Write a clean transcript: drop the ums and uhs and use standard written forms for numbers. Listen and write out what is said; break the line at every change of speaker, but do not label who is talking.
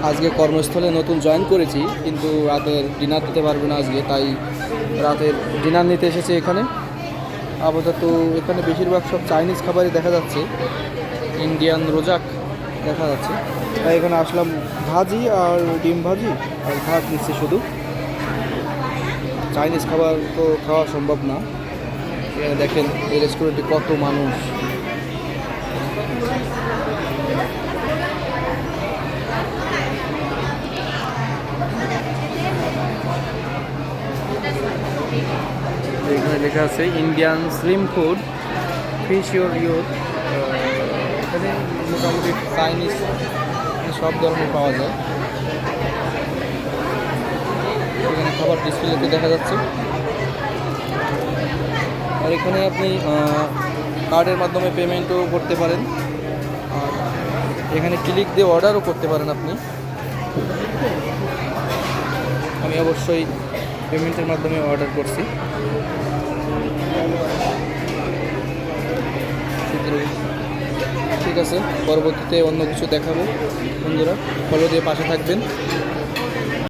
আজকে কর্মস্থলে নতুন জয়েন করেছি, কিন্তু রাতের ডিনার দিতে পারবে না আজকে, তাই রাতের ডিনার নিতে এসেছে এখানে। আপাতত এখানে বেশিরভাগ সব চাইনিজ খাবারই দেখা যাচ্ছে, ইন্ডিয়ান রোজাক দেখা যাচ্ছে। তাই এখানে আসলাম, ভাজি আর ডিম ভাজি আর ভাত নিচ্ছে শুধু। চাইনিজ খাবার তো খাওয়া সম্ভব না। এখানে দেখেন এই রেস্টুরেন্টে কত মানুষ। এখানে লেখা আছে Indian slim food fish your youth. এখানে মোটামুটি চাইনিজ সব ধরনের পাওয়া যায়। এখানে খাবার ডিসপ্লেতে দেখা যাচ্ছে। আর এখানে আপনি কার্ডের মাধ্যমে পেমেন্টও করতে পারেন, আর এখানে ক্লিক দিয়ে অর্ডারও করতে পারেন আপনি। আমি অবশ্যই পেমেন্টের মাধ্যমে অর্ডার করছি। ঠিক আছে, পরবর্তীতে অন্য কিছু দেখাবো। বন্ধুরা ফলো দিয়ে পাশে থাকবেন।